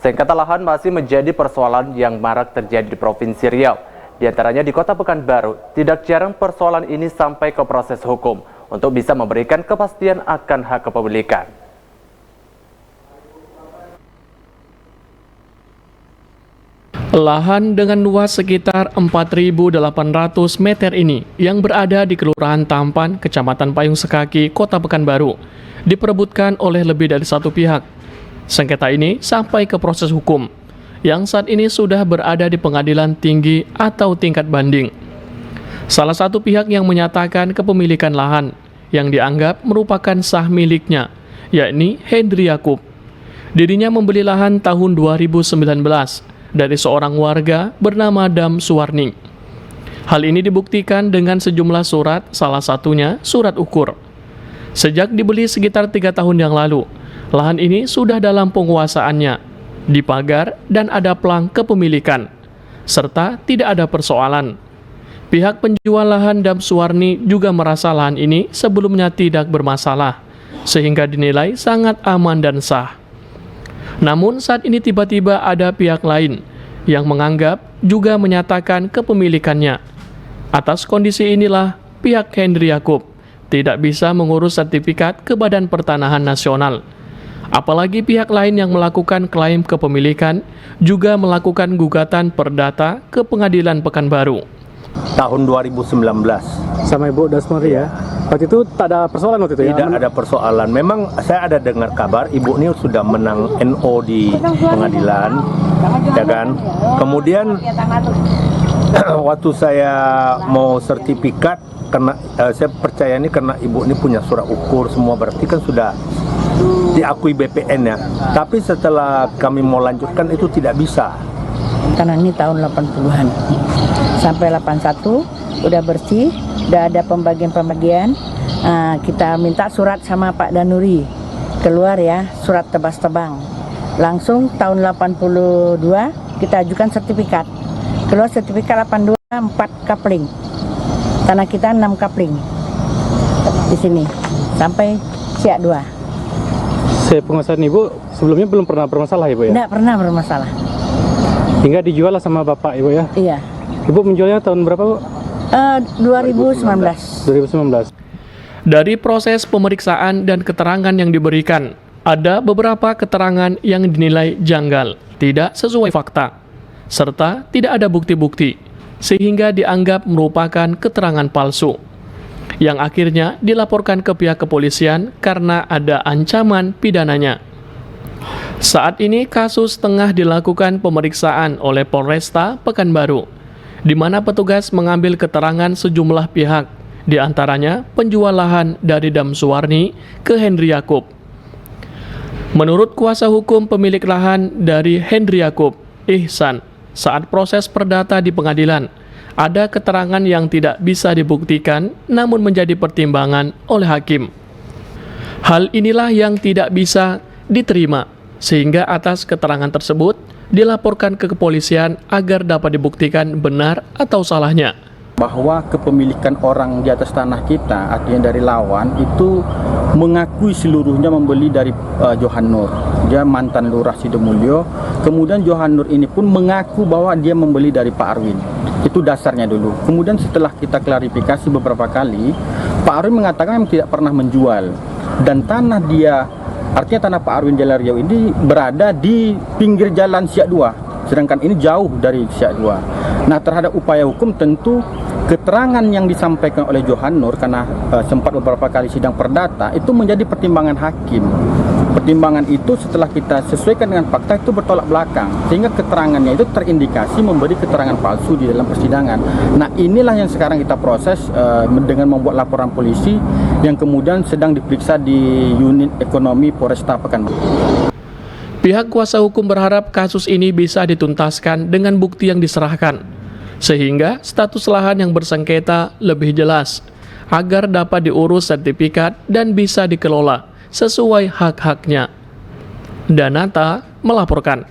Sengketa lahan masih menjadi persoalan yang marak terjadi di Provinsi Riau. Di antaranya di Kota Pekanbaru, tidak jarang persoalan ini sampai ke proses hukum untuk bisa memberikan kepastian akan hak kepemilikan. Lahan dengan luas sekitar 4.800 meter ini yang berada di Kelurahan Tampan, Kecamatan Payung Sekaki, Kota Pekanbaru, diperebutkan oleh lebih dari satu pihak. Sengketa ini sampai ke proses hukum, yang saat ini sudah berada di pengadilan tinggi atau tingkat banding. Salah satu pihak yang menyatakan kepemilikan lahan yang dianggap merupakan sah miliknya, yakni Hendri Yakub. Dirinya membeli lahan tahun 2019 dari seorang warga bernama Dam Suwarni. Hal ini dibuktikan dengan sejumlah surat, salah satunya surat ukur. Sejak dibeli sekitar 3 tahun yang lalu, lahan ini sudah dalam penguasaannya, dipagar dan ada plang kepemilikan, serta tidak ada persoalan. Pihak penjual lahan Dam Suwarni juga merasa lahan ini sebelumnya tidak bermasalah, sehingga dinilai sangat aman dan sah. Namun saat ini tiba-tiba ada pihak lain yang menganggap juga menyatakan kepemilikannya. Atas kondisi inilah pihak Hendri Yakub tidak bisa mengurus sertifikat ke Badan Pertanahan Nasional. Apalagi pihak lain yang melakukan klaim kepemilikan juga melakukan gugatan perdata ke Pengadilan Pekanbaru. Tahun 2019. Sama Ibu Dasmari ya? Waktu itu tak ada persoalan waktu itu ya? Tidak ada persoalan. Memang saya ada dengar kabar Ibu ini sudah menang NO di pengadilan, ya kan? Kemudian waktu saya mau sertifikat, karena saya percaya ini karena Ibu ini punya surat ukur semua, berarti kan sudah diakui BPN ya. Tapi setelah kami mau lanjutkan itu tidak bisa. Karena ini tahun 80-an. Sampai 81 udah bersih, udah ada pembagian-pembagian. Kita minta surat sama Pak Danuri. Keluar ya, surat tebas-tebang. Langsung tahun 82 kita ajukan sertifikat. Keluar sertifikat 82 4 kapling. Tanah kita 6 kapling. Di sini sampai Siak 2. Saya penguasaan Ibu sebelumnya belum pernah bermasalah Ibu ya? Tidak pernah bermasalah. Hingga dijual sama Bapak Ibu ya? Iya. Ibu menjualnya tahun berapa Bu? 2019. 2019. Dari proses pemeriksaan dan keterangan yang diberikan, ada beberapa keterangan yang dinilai janggal, tidak sesuai fakta, serta tidak ada bukti-bukti, sehingga dianggap merupakan keterangan palsu, yang akhirnya dilaporkan ke pihak kepolisian karena ada ancaman pidananya. Saat ini kasus tengah dilakukan pemeriksaan oleh Polresta Pekanbaru, di mana petugas mengambil keterangan sejumlah pihak, di antaranya penjual lahan dari Dam Suwarni ke Hendri Yakub. Menurut kuasa hukum pemilik lahan dari Hendri Yakub, Ihsan, saat proses perdata di pengadilan, ada keterangan yang tidak bisa dibuktikan namun menjadi pertimbangan oleh hakim. Hal inilah yang tidak bisa diterima, sehingga atas keterangan tersebut dilaporkan ke kepolisian agar dapat dibuktikan benar atau salahnya. Bahwa kepemilikan orang di atas tanah kita, artinya dari lawan, itu mengakui seluruhnya membeli dari Johan Nur. Dia mantan lurah Sidomulyo. Kemudian Johan Nur ini pun mengaku bahwa dia membeli dari Pak Arwin. Itu dasarnya dulu. Kemudian setelah kita klarifikasi beberapa kali, Pak Arwin mengatakan memang tidak pernah menjual. Dan tanah dia, artinya tanah Pak Arwin Jalan Riau ini berada di pinggir jalan Siak 2. Sedangkan ini jauh dari Siak 2. Nah, terhadap upaya hukum tentu keterangan yang disampaikan oleh Johan Nur, karena sempat beberapa kali sidang perdata, itu menjadi pertimbangan hakim. Pertimbangan itu setelah kita sesuaikan dengan fakta itu bertolak belakang, sehingga keterangannya itu terindikasi memberi keterangan palsu di dalam persidangan. Nah, inilah yang sekarang kita proses dengan membuat laporan polisi yang kemudian sedang diperiksa di unit ekonomi Polresta Pekanbaru. Pihak kuasa hukum berharap kasus ini bisa dituntaskan dengan bukti yang diserahkan, sehingga status lahan yang bersengketa lebih jelas, agar dapat diurus sertifikat dan bisa dikelola sesuai hak-haknya. Danata melaporkan.